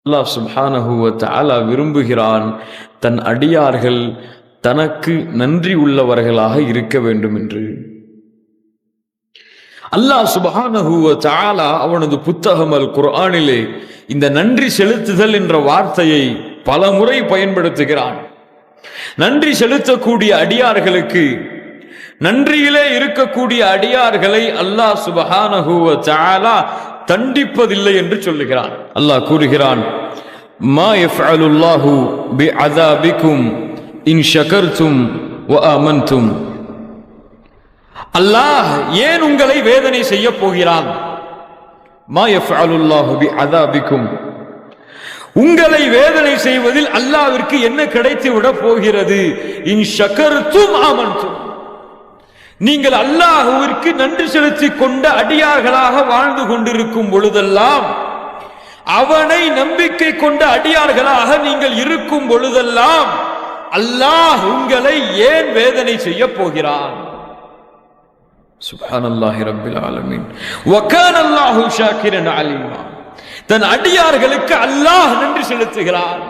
அல்லாஹ் சுப்ஹானஹு வ தஆலா விரும்புகிறான் தன் அடியார்கள் தனக்கு நன்றி உள்ளவர்களாக இருக்க வேண்டும் என்று. அல்லாஹ் சுப்ஹானஹு வ தஆலா அவனது புத்தகம் அல் குர்ஆனிலே இந்த நன்றி செலுத்துதல் என்ற வார்த்தையை பல முறை பயன்படுத்துகிறான். நன்றி செலுத்தக்கூடிய அடியார்களுக்கு, நன்றியிலே இருக்கக்கூடிய அடியார்களை அல்லாஹ் சுப்ஹானஹு வ தஆலா தண்டிப்பதில்லை என்று சொல்லுகிறான். அல்லாஹ் கூறுகிறான், மா யஃஅலுல்லாஹு பிஅஸாபிக்கும் இன் ஷகர்தும் வ ஆமன்தும். அல்லாஹ் ஏன் உங்களை வேதனை செய்ய போகிறான்? மா யஃஅலுல்லாஹு பிஅஸாபிக்கும், உங்களை வேதனை செய்வதில் அல்லாஹ்விற்கு என்ன கிடைத்து விட போகிறது? இன் ஷகர்தும் ஆமன்தும், நீங்கள் அல்லாஹ்விற்கு நன்றி செலுத்திக் கொண்ட அடியார்களாக வாழ்ந்து கொண்டிருக்கும் பொழுதெல்லாம், அவனை நம்பிக்கை கொண்ட அடியார்களாக நீங்கள் இருக்கும் பொழுதெல்லாம் அல்லாஹ் உங்களை ஏன் வேதனை செய்ய போகிறான்? சுப்ஹானல்லாஹி ரப்பில் ஆலமீன். வ கான அல்லாஹு ஷாக்கிரன் அலீமா. தன் அடியார்களுக்கு அல்லாஹ் நன்றி செலுத்துகிறான்,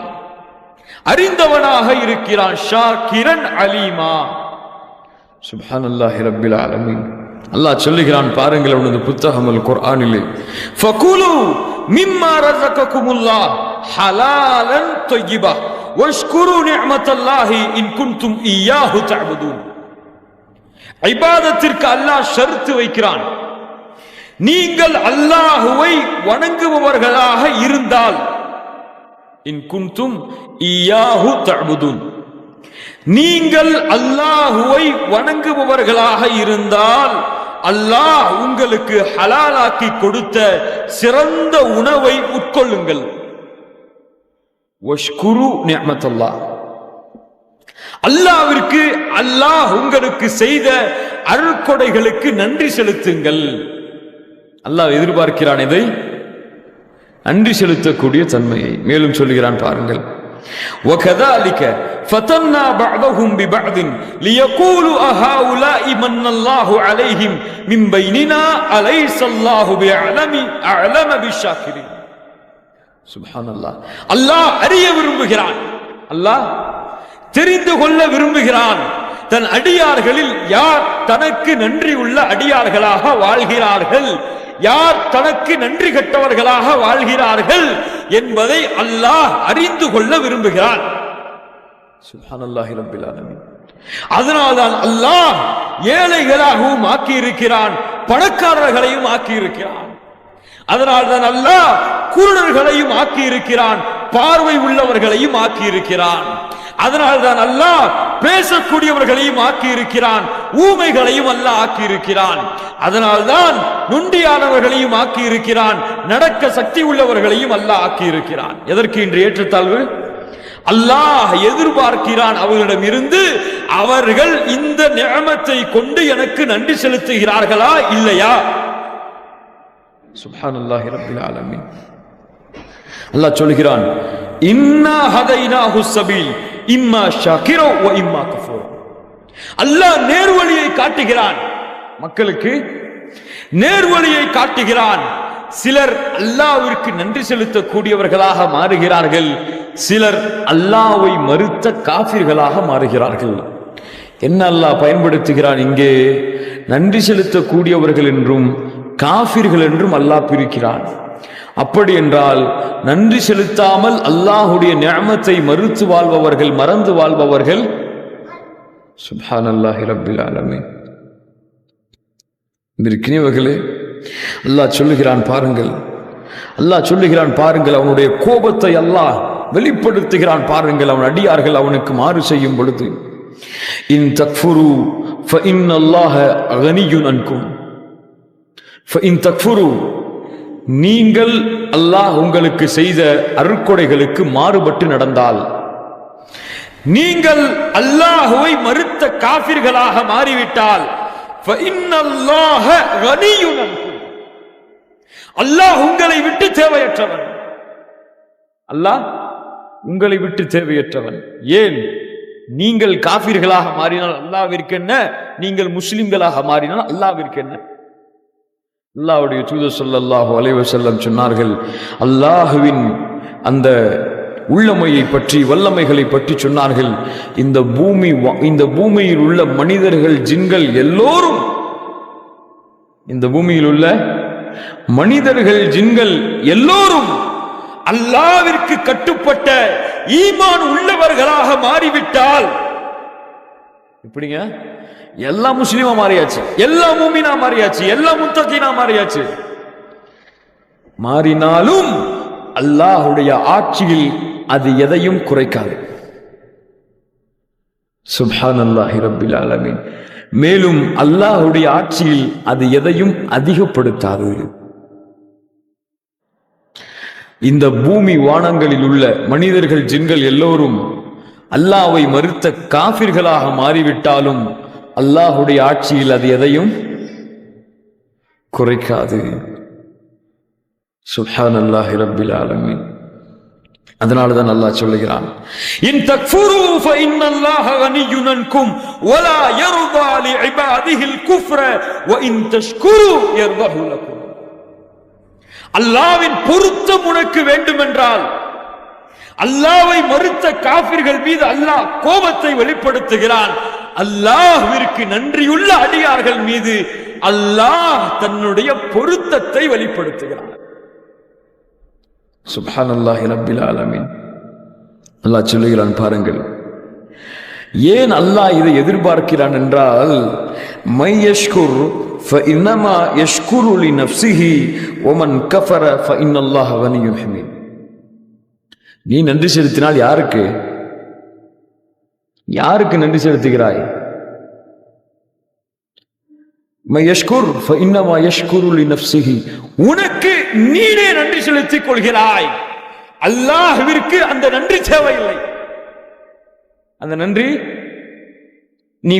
அறிந்தவனாக இருக்கிறான். ஷாக்கிரன் அலீமா. சுப்ஹானல்லாஹி ரப்பில் ஆலமீன். அல்லாஹ் சொல்லுகிறான், பாருங்கள் அவனது புத்தகம் அல் குர்ஆனிலே, ஃபகுலு மிம்மா ரஸககுமுல்லாஹ் ஹலாலன் தய்யிபா வஷ்குரு நிஅமத்தல்லாஹி இன் குன்தும் இய்யாஹு தஅபுதூன். இபாதத்திற்கு அல்லாஹ் ஷர்த்து வைக்கிறான். நீங்கள் அல்லாஹ்வை வணங்குபவர்களாக இருந்தால், இன் குன்தும் இய்யாஹு தஅபுதூன், நீங்கள் அல்லாஹுவை வணங்குபவர்களாக இருந்தால் அல்லாஹ் உங்களுக்கு ஹலாலாக்கி கொடுத்த சிறந்த உணவை உட்கொள்ளுங்கள். வஷ்குரு நிஅமத்தல்லாஹ், அல்லாஹ்விற்கு அல்லாஹ் உங்களுக்கு செய்த அருட்கொடைகளுக்கு நன்றி செலுத்துங்கள். அல்லாஹ் எதிர்பார்க்கிறான் இதை, நன்றி செலுத்தக்கூடிய தன்மையை. மேலும் சொல்லுகிறான், பாருங்கள், وَكَذَلِكَ فَتَنَّا بَعْضَهُمْ بِبَعْضٍ لِيَقُولُوا أَهَؤُلَاءِ مَنَّ اللَّهُ عَلَيْهِمْ مِنْ بَيْنِنَا أَلَيْسَ اللَّهُ بِأَعْلَمَ بِالشَّاكِرِينَ. சுப்ஹானல்லாஹ். அல்லாஹ் அறிய விரும்புகிறான், அல்லாஹ் தெரிந்து கொள்ள விரும்புகிறான், தன் அடியார்களில் யார் தனக்கு நன்றி உள்ள அடியார்களாக வாழ்கிறார்கள், யார் தனக்கு நன்றி கட்டவர்களாக வாழ்கிறார்கள் என்பதை அல்லாஹ் அறிந்து கொள்ள விரும்புகிறான். சுப்ஹானல்லாஹி ரப்பில் ஆலமீன். அதனால்தான் அல்லாஹ் ஏழைகளாகவும் ஆக்கி இருக்கிறான், பணக்காரர்களையும் ஆக்கி இருக்கிறான். அதனால்தான் அல்லாஹ் குருடர்களையும் ஆக்கி இருக்கிறான், பார்வை உள்ளவர்களையும் ஆக்கி இருக்கிறான். அதனால்தான் அல்லாஹ் பேசக்கூடியவர்களையும் ஆக்கி இருக்கிறான், ஊமைகளையும் அல்லாஹ் ஆக்கி இருக்கிறான். அதனால்தான் நொண்டியானவர்களையும் ஆக்கி இருக்கிறான், நடக்க சக்தி உள்ளவர்களையும் அல்லாஹ் ஆக்கி இருக்கிறான். எதற்கு இன்று ஏற்றத்தாழ்வு? அல்லாஹ் எதிர்பார்க்கிறான் அவர்களிடம் இருந்து, அவர்கள் இந்த நிஅமத்தை கொண்டு எனக்கு நன்றி செலுத்துகிறார்களா இல்லையா? சுப்ஹானல்லாஹி ரப்பில் ஆலமீன். அல்லாஹ் சொல்கிறான், இன்னா ஹதைனாஹு ஸபீல் இம்மா ஷாக்கிரா வ இம்மா கஃபூர். அல்லாஹ் நேர்வழியை காட்டுகிறான், மக்களுக்கு நேர்வழியை காட்டுகிறான். சிலர் அல்லாஹ்விற்கு நன்றி செலுத்தக்கூடியவர்களாக மாறுகிறார்கள், சிலர் அல்லாஹ்வை மறுத்த காஃபிர்களாக மாறுகிறார்கள். என்ன அல்லாஹ் பயன்படுத்துகிறான் இங்கே? நன்றி செலுத்தக்கூடியவர்கள் என்றும் காஃபிர்கள் என்றும் அல்லாஹ் பிரிக்கிறான். அப்படி என்றால் நன்றி செலுத்தாமல் அல்லாஹுடைய நிஅமத்தை மறுத்து வாழ்பவர்கள், மறந்து வாழ்பவர்கள். சுப்ஹானல்லாஹி ரப்பில் ஆலமீன். இருக்கிறவர்களே, அல்லாஹ் சொல்லுகிறான், பாருங்கள், அல்லாஹ் சொல்லுகிறான், பாருங்கள், அவனுடைய கோபத்தை அல்லாஹ் வெளிப்படுத்துகிறான். பாருங்கள், அவன் அடியார்கள் அவனுக்கு மாறு செய்யும் பொழுது, இன் தக்ஃபுரு ஃபஇன்னல்லாஹ கனியுன் அன்கும். ஃபஇன் தக்ஃபுரு, நீங்கள் அல்லாஹ் உங்களுக்கு செய்த அருட்கொடைகளுக்கு மாறுபட்டு நடந்தால், நீங்கள் அல்லாஹுவை மறுத்த காஃபிர்களாக மாறிவிட்டால், ஃபஇன்னல்லாஹ கனியுன் அன்கும், அல்லாஹ் உங்களை விட்டு தேவையற்றவன். அல்லாஹ் உங்களை விட்டு தேவையற்றவன். ஏன்? நீங்கள் காஃபிர்களாக மாறினால் அல்லாஹ்விற்கு என்ன, நீங்கள் முஸ்லிம்களாக மாறினால் அல்லாஹ்விற்கு என்ன? அல்லாஹ்வுடைய தூதர் ஸல்லல்லாஹு அலைஹி வஸல்லம் சொன்னார்கள், அல்லாஹ்வின் அந்த உள்ளமையை பற்றி, வல்லமைகளை பற்றி சொன்னார்கள். இந்த பூமியில் உள்ள மனிதர்கள், ஜின்கள் எல்லோரும், இந்த பூமியில் உள்ள மனிதர்கள், ஜின்கள் எல்லோரும் அல்லாஹ்விற்கு கட்டுப்பட்ட ஈமான் உள்ளவர்களாக மாறிவிட்டால், எப்படிங்க? எல்லா முஸ்லிமா மாறியாச்சு, எல்லா மூமினா மாறியாச்சு, எல்லா முத்தகீனா மாறியாச்சு. மாறினாலும் அல்லாஹ்வுடைய ஆட்சியில் அது எதையும் குறைக்காது. சுப்ஹானல்லாஹி ரப்பில் ஆலமீன். மேலும் அல்லாஹ்வுடைய ஆட்சியில் அது எதையும் அதிகப்படுத்தாது. இந்த பூமி வானங்களில் உள்ள மனிதர்கள், ஜின்கள் எல்லோரும் அல்லாஹ்வை மறுத்த காஃபிர்களாக மாறிவிட்டாலும் அல்லாஹ்வுடைய ஆட்சியில் அது எதையும் குறைக்காது. சுப்ஹானல்லாஹி ரப்பில் ஆலமீன். அதனாலதான் அல்லாஹ் சொல்லுகிறான், இன் தக்ஃபுரு ஃபஇன்னல்லாஹ கனிய்யுன் அன்கும் வலா யர்தா லிஇபாதிஹில் குஃப்ர வ இன் தஷ்குரு யர்தஹு லக்கும். அல்லாஹ்வின் பொருத்தம் உனக்கு வேண்டுமென்றால், அல்லாஹ்வை மறுத்த காஃபிர்கள் மீது அல்லாஹ் கோபத்தை வெளிப்படுத்துகிறான். அல்லாஹ்விற்கு நன்றியுள்ள அடியார்கள் மீது அல்லாஹ் தன்னுடைய பொருத்தத்தை வெளிப்படுத்துகிறான். சுப்ஹானல்லாஹி ரப்பில் ஆலமீன். அல்லாஹ் சொல்லுகிறான் பாருங்கள், ஏன் அல்லாஹ் இதை எதிர்பார்க்கிறான் என்றால், மை யஷ்குர் ஃபஇன்னமா யஷ்குரு லிநஃப்ஸிஹி வமன் கஃபர ஃபஇன்னல்லாஹ கனிய்யுன் ஹமீத். நீ நன்றி செலுத்தினால் யாருக்கு நன்றி செலுத்துகிறாய்? மை யஷ்குர் ஃபஇன்னமா யஷ்குரு லிநஃப்ஸிஹி, உனக்கு நீனே நன்றி செலுத்திக் கொள்கிறாய். அல்லாஹ்விற்கு அந்த நன்றி தேவையில்லை. அந்த நன்றி நீ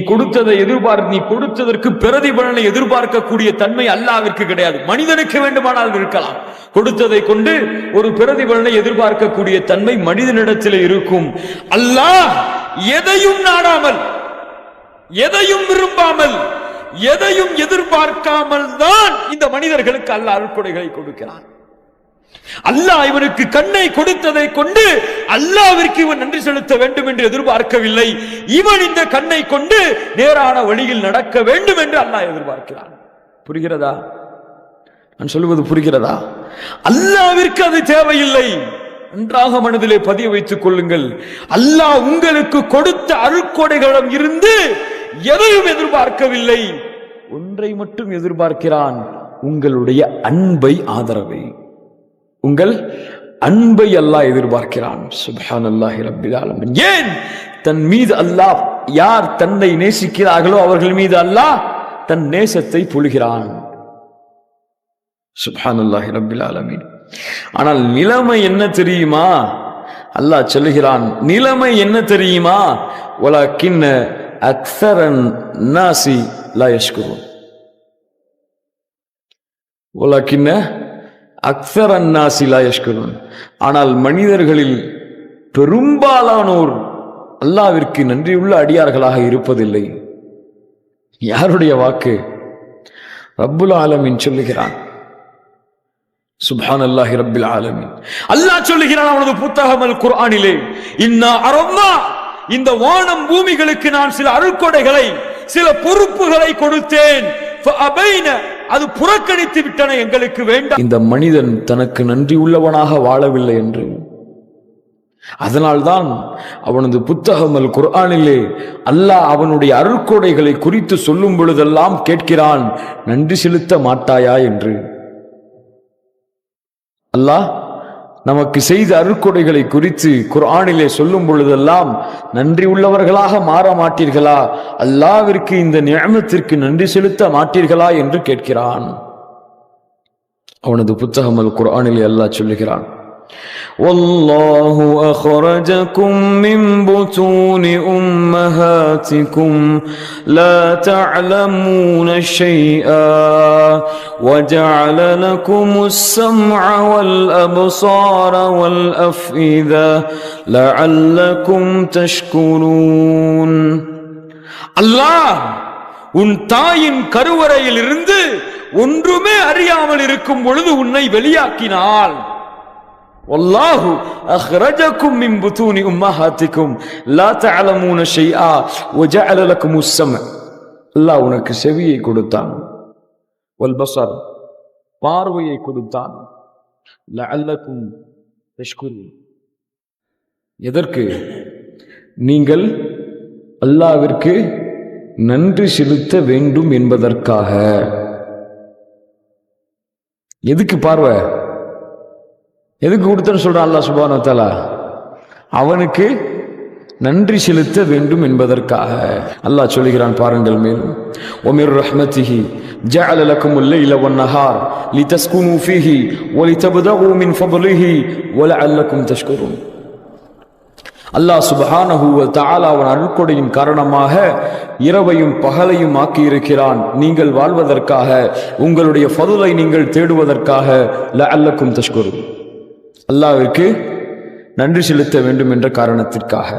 கொடுத்ததற்கு பிரதிபலனை எதிர்பார்க்கக்கூடிய தன்மை அல்லாஹ்விற்கு கிடையாது. மனிதனுக்கு வேண்டுமானால் இருக்கலாம். கொடுத்ததை கொண்டு ஒரு பிரதிபலனை எதிர்பார்க்கக்கூடிய தன்மை மனிதனிடத்தில் இருக்கும். அல்லாஹ் எதையும் நாடாமல், எதையும் விரும்பாமல், எதையும் எதிர்பார்க்காமல் தான் இந்த மனிதர்களுக்கு அல்லாஹ் அருட்கொடைகளை கொடுக்கிறான். அல்லாஹ் இவனுக்கு கண்ணை கொடுத்ததை கொண்டு அல்லாஹ்விற்கு இவன் நன்றி செலுத்த வேண்டும் என்று எதிர்பார்க்கவில்லை. இவன் இந்த கண்ணை கொண்டு நேரான வழியில் நடக்க வேண்டும் என்று அல்லாஹ் எதிர்பார்க்கிறான். புரிகிறதா? நான் சொல்லுவது புரிகிறதா? அல்லாஹ்விற்கு அது தேவையில்லை. நன்றாக மனதிலே பதிய வைத்துக் கொள்ளுங்கள். அல்லாஹ் உங்களுக்கு கொடுத்த அருட்கொடைகளிடம் இருந்து எதையும் எதிர்பார்க்கவில்லை. ஒன்றை மட்டும் எதிர்பார்க்கிறான், உங்களுடைய அன்பை, ஆதரவை. உங்கள் அன்பை அல்லாஹ் எதிர்பார்க்கிறான். சுப்ஹானல்லாஹி ரப்பில் ஆலமீன். ஏன்? தன் மீது அல்லாஹ், யார் தன்னை நேசிக்கிறார்களோ அவர்கள் மீது அல்லாஹ் தன் நேசத்தை பொழிகிறான். சுப்ஹானல்லாஹி ரப்பில் ஆலமீன். ஆனால் நிலைமை என்ன தெரியுமா? அல்லாஹ் சொல்லுகிறான், நிலைமை என்ன தெரியுமா? வலக்கின்ன அக்ஸரன் நாசி லா யஷ்குரூன். வலக்கின்ன அக்ஸரன் நாசி லா யஷ்குரூன். ஆனால் மனிதர்களில் பெரும்பாலானோர் அல்லாஹ்விற்கு நன்றியுள்ள அடியார்களாக இருப்பதில்லை. யாருடைய வாக்கு? ரப்புல் ஆலமீன் சொல்லுகிறான். சுப்ஹானல்லாஹி ரப்பில் ஆலமீன். அல்லாஹ் சொல்லுகிறான் அவனது புத்தகம் அல் குர்ஆனிலே, இன்னா அரம்னா, இந்த வானம் பூமிகளுக்கு நான் சில அருட்கொடைகளை, சில பொறுப்புகளை கொடுத்தேன். ஃபஅபைன, அது புறக்கணித்து விட்டன, எங்களுக்கு வேண்டாம். இந்த மனிதன் தனக்கு நன்றி உள்ளவனாக வாழவில்லை என்று. அதனால்தான் அவனது புத்தகம் அல் குர்ஆனிலே அல்லாஹ் அவனுடைய அருட்கொடைகளை குறித்து சொல்லும் பொழுதெல்லாம் கேட்கிறான், நன்றி செலுத்த மாட்டாயா என்று. அல்லாஹ் நமக்கு செய்த அருட்கொடைகளை குறித்து குர்ஆனிலே சொல்லும் பொழுதெல்லாம், நன்றி உள்ளவர்களாக மாற மாட்டீர்களா, அல்லாஹ்விற்கு இந்த நிஅமத்திற்கு நன்றி செலுத்த மாட்டீர்களா என்று கேட்கிறான். அவனது புத்தகம் அல் குர்ஆனிலே அல்லாஹ் சொல்லுகிறான், வல்லாஹு அக்ரஜகும் மின் புதூனி உம்மஹாத்திகும் லா தஅலமூன ஷைஆ வஜஅல லகுமுஸ் ஸம்அ வல் அப்ஸார வல் அஃஇதா லஅல்லகும் தஷ்குரூன். அல்லாஹ் உன் தாயின் கருவறையில் இருந்து ஒன்றுமே அறியாமல் இருக்கும் பொழுது உன்னை வெளியாக்கினாள். வல்லாஹு அஹ்ரஜக்கும் மின் புதூனி உம்மஹாத்திக்கும் லா தஅலமூன ஷைஆ வஜஅல லக்குமுஸ் ஸமஅ. அல்லாஹ் உனக்கு செவியை கொடுத்தான், வல் பஸர் பார்வையை கொடுத்தான், லஅல்லக்கும் தஷ்குரூன் எதற்கு? நீங்கள் அல்லாஹ்விற்கு நன்றி செலுத்த வேண்டும் என்பதற்காக. எதுக்கு பார்வை? எதுக்கு கொடுத்தன்னு சொல்றான் அல்லாஹ் சுப்ஹானஹு வ தஆலா? அவனுக்கு நன்றி செலுத்த வேண்டும் என்பதற்காக. அல்லாஹ் சொல்கிறான் பாருங்கள் மேலும், ஒமிர் ரஹ்மத்திஹி ஜஅல லக்குமுல் லைல வன் நஹார் லிதஸ்குனு ஃபீஹி வலிதப்தகு மின் ஃபضலிஹி வலஅல்லக்கும் தஷ்குரூன். அல்லாஹ் சுப்ஹானஹு வ தஆலா அவன் அருட்கொடையின் காரணமாக இரவையும் பகலையும் ஆக்கி இருக்கிறான், நீங்கள் வாழ்வதற்காக, உங்களுடைய ஃபதுலை நீங்கள் தேடுவதற்காக. லஅல்லக்கும் தஷ்குரூன், அல்லாஹ்விற்கு நன்றி செலுத்த வேண்டும் என்ற காரணத்திற்காக.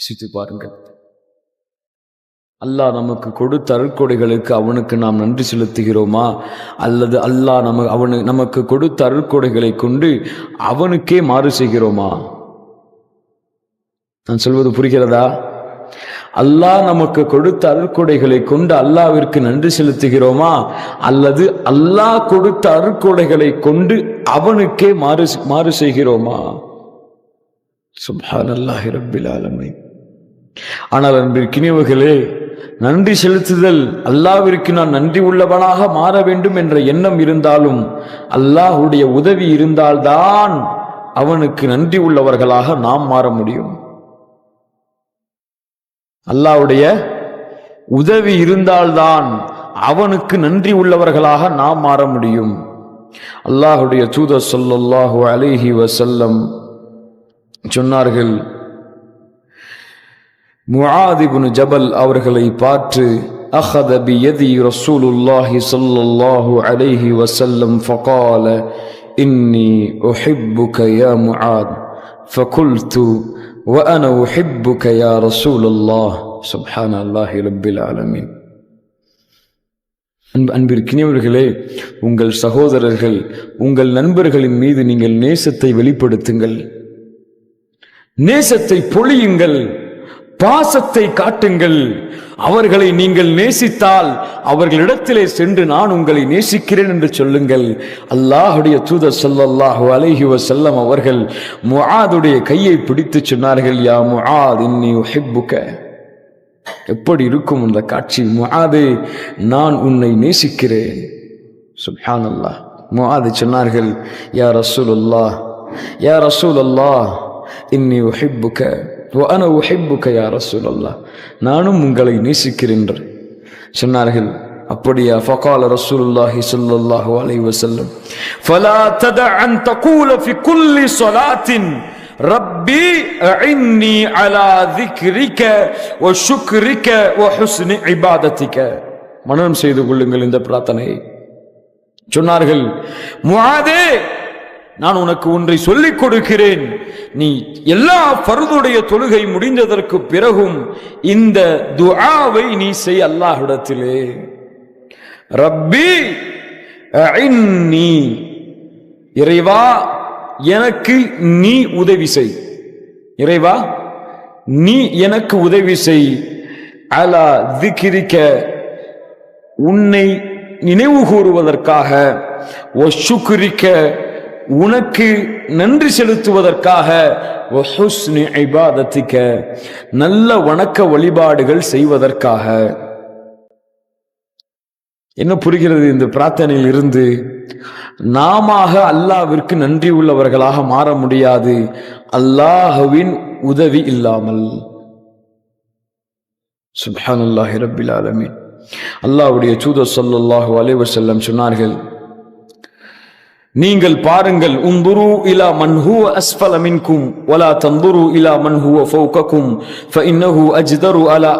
சித்து பாருங்கள், அல்லாஹ் நமக்கு கொடுத்த அருட்கொடைகளுக்கு அவனுக்கு நாம் நன்றி செலுத்துகிறோமா, அல்லது அல்லாஹ் நமக்கு கொடுத்த அருட்கொடைகளை கொண்டு அவனுக்கே மாறு செய்கிறோமா? நான் சொல்வது புரிகிறதா? அல்லாஹ் நமக்கு கொடுத்த அருட்கொடைகளை கொண்டு அல்லாஹ்விற்கு நன்றி செலுத்துகிறோமா, அல்லது அல்லாஹ் கொடுத்த அருட்கொடைகளை கொண்டு அவனுக்கே மாறு செய்கிறோமா? சுப்ஹானல்லாஹி ரப்பில் ஆலமீன். ஆனால் அன்பிற்கினியவர்களே, நன்றி செலுத்துதல், அல்லாஹ்விற்கு நான் நன்றி உள்ளவனாக மாற வேண்டும் என்ற எண்ணம் இருந்தாலும் அல்லாஹ்வுடைய உதவி இருந்தால்தான் அவனுக்கு நன்றி உள்ளவர்களாக நாம் மாற முடியும். அல்லாஹ்வுடைய உதவி இருந்தால்தான் அவனுக்கு நன்றி உள்ளவர்களாக நாம் மாற முடியும். அல்லாஹ்வுடைய தூதர் ஸல்லல்லாஹு அலைஹி வஸல்லம் சொன்னார்கள், முஆத் இப்னு ஜபல் அவர்களை பார்த்து, அஹத பியதி ரசூலுல்லாஹி ஸல்லல்லாஹு அலைஹி வஸல்லம் ஃபகால இன்னி உஹிப்புக யா முஆத் ஃபகுல்து وأنا أحبك يا رسول الله. سبحان الله رب العالمين. அன்பிற்கினியவர்களே, உங்கள் சகோதரர்கள், உங்கள் நண்பர்களின் மீது நீங்கள் நேசத்தை வெளிப்படுத்துங்கள், நேசத்தை பொழியுங்கள், பாசத்தை காட்டுங்கள். அவர்களை நீங்கள் நேசித்தால் அவர்களிடத்திலே சென்று நான் உங்களை நேசிக்கிறேன் என்று சொல்லுங்கள். அல்லாஹ்வுடைய தூதர் ஸல்லல்லாஹு அலைஹி வஸல்லம் அவர்கள் முஆதுடைய கையை பிடித்து சொன்னார்கள், யா முஆத் இன்னி உஹிப்புக. எப்படி இருக்கும் அந்த காட்சி? முஆதே, நான் உன்னை நேசிக்கிறேன். சுப்ஹானல்லாஹ். முஆத் சொன்னார்கள், யா ரசூலுல்லாஹ், யா ரசூலல்லாஹ் இன்னி உஹிப்புக وأنا أحبك يا رسول الله, நானும் உங்களை நேசிக்கிறேன் சொன்னார்கள். அப்படியா? فقال رسول الله صلى الله عليه وسلم فلا تدع أن تقول في كل صلاة ربي أعني على ذكرك وشكرك وحسن عبادتك. மனனம் செய்து கொள்ளுங்கள் இந்த பிரார்த்தனையை. சொன்னார்கள், முஆதே, நான் உனக்கு ஒன்றை சொல்லிக் கொடுக்கிறேன். நீ எல்லா ஃபர்துடைய தொழுகை முடிந்ததற்கு பிறகும் இந்த துஆவை நீ செய் அல்லாஹ்விடத்திலே. ரப்பி அஇன்னி, இறைவா எனக்கு நீ உதவி செய், இறைவா நீ எனக்கு உதவி செய். அலா திக்ரிக, உன்னை நினைவு கூறுவதற்காக, வஷுக்ரிக, உனக்கு நன்றி செலுத்துவதற்காக, வஹுஸ்னி இபாதத்திக, நல்ல வணக்க வழிபாடுகள் செய்வதற்காக. என்ன புரிகிறது இந்த பிரார்த்தனையில் இருந்து? நாம அல்லாஹ்விற்கு நன்றி உள்ளவர்களாக மாற முடியாது அல்லாஹ்வின் உதவி இல்லாமல். சுப்ஹானல்லாஹி ரப்பில் ஆலமீன். அல்லாஹ்வுடைய தூதர் ஸல்லல்லாஹு அலைஹி வஸல்லம் சொன்னார்கள், நீங்கள் பாருங்கள், உந்துரு இலா மன் ஹுவ அஸ்ஃபல மின்கும் வலா தந்துரு இலா மன் ஹுவ ஃபௌகக்கும் ஃபஇன்னஹு அஜ்தரு அலா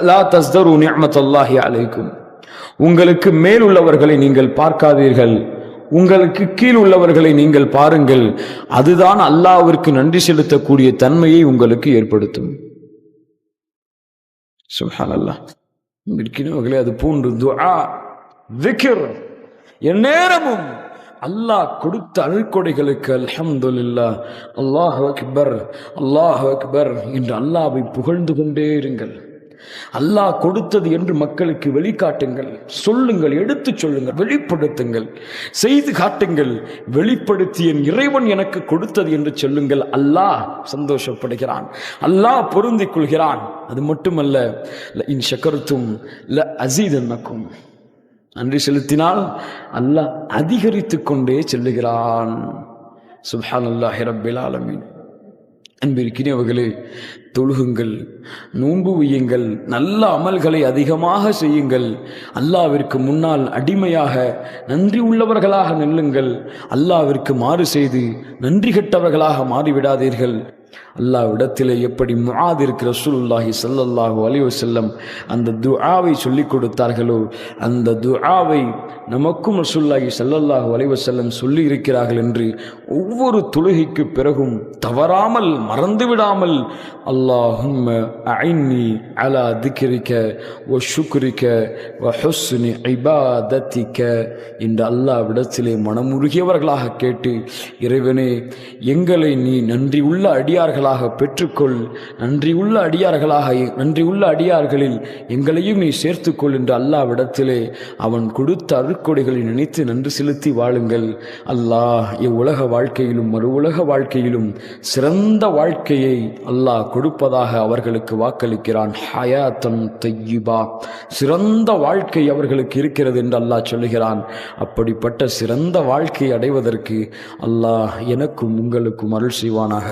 லா தஸ்தரு நிஅமத்தல்லாஹி அலைக்கும். உங்களுக்கு மேல் உள்ளவர்களை நீங்கள் பார்க்காதீர்கள், உங்களுக்கு கீழ் உள்ளவர்களை நீங்கள் பாருங்கள், அதுதான் அல்லாஹ்விற்கு நன்றி செலுத்தக்கூடிய தன்மையை உங்களுக்கு ஏற்படுத்தும். சுப்ஹானல்லாஹ். இருக்கிறவர்களே, அது போன்று துஆ, திக்ர், எந்நேரமும் அல்லாஹ் கொடுத்த அருள்கொடைகளுக்கு அல்ஹம்துலில்லாஹ், அல்லாஹு அக்பர், அல்லாஹு அக்பர் என்று அல்லாஹ்வை புகழ்ந்து கொண்டே இருங்கள். அல்லாஹ் கொடுத்தது என்று மக்களுக்கு வெளிக்காட்டுங்கள், சொல்லுங்கள், எடுத்துச் சொல்லுங்கள், வெளிப்படுத்துங்கள், செய்து காட்டுங்கள். வெளிப்படுத்தி என் இறைவன் எனக்கு கொடுத்தது என்று சொல்லுங்கள். அல்லாஹ் சந்தோஷப்படுகிறான், அல்லாஹ் பொருந்திக் கொள்கிறான். அது மட்டுமல்ல, இன் ஷக்கர்தும் ல அஸீதன்னக்கும், நன்றி செலுத்தினால் அல்லாஹ் அதிகரித்துக் கொண்டே செல்லுகிறான். சுப்ஹானல்லாஹி ரப்பில் ஆலமீன். அன்பிற்கினியவர்களே, தொழுகுங்கள், நோன்பு வையுங்கள், நல்ல அமல்களை அதிகமாக செய்யுங்கள். அல்லாவிற்கு முன்னால் அடிமையாக நன்றி உள்ளவர்களாக நில்லுங்கள். அல்லாவிற்கு மாறு செய்து நன்றி கெட்டவர்களாக மாறிவிடாதீர்கள். அல்லாஹ்விடத்திலே எப்படி முஆதிற்கு ரசூலுல்லாஹி ஸல்லல்லாஹு அலைஹி வஸல்லம் அந்த துஆவை சொல்லிக் கொடுத்தார்களோ, அந்த துஆவை நமக்கும் ரசூலுல்லாஹி ஸல்லல்லாஹு அலைஹி வஸல்லம் சொல்லி இருக்கிறார்கள் என்று ஒவ்வொரு தொழுகைக்கு பிறகும் தவறாமல் மறந்துவிடாமல் அல்லாஹும்ம அஇன்னி அலா திக்ரிக வ ஷுக்ரிக வ ஹுஸ்னி இபாதத்திக என்று அல்லாஹ்விடத்திலே மனமுருகியவர்களாக கேட்டு, இறைவனே, எங்களை நீ நன்றி உள்ள அடியார்களாக பெற்றுக்கொள், நன்றியுள்ள அடியார்களில் எங்களையும் நீ சேர்த்துக்கொள் என்று அல்லாஹ்விடத்திலே அவன் கொடுத்த அருட்கொடைகளை நினைத்து நன்றி செலுத்தி வாழுங்கள். அல்லாஹ் இவ்வுலக வாழ்க்கையிலும் மறு உலக வாழ்க்கையிலும் சிறந்த வாழ்க்கையை அல்லாஹ் கொடுப்பதாக அவர்களுக்கு வாக்களிக்கிறான். ஹயாத்தன் தய்யிபா, சிறந்த வாழ்க்கை அவர்களுக்கு இருக்கிறது என்று அல்லாஹ் சொல்லுகிறான். அப்படிப்பட்ட சிறந்த வாழ்க்கையை அடைவதற்கு அல்லாஹ் எனக்கும் உங்களுக்கும் அருள் செய்வானாக.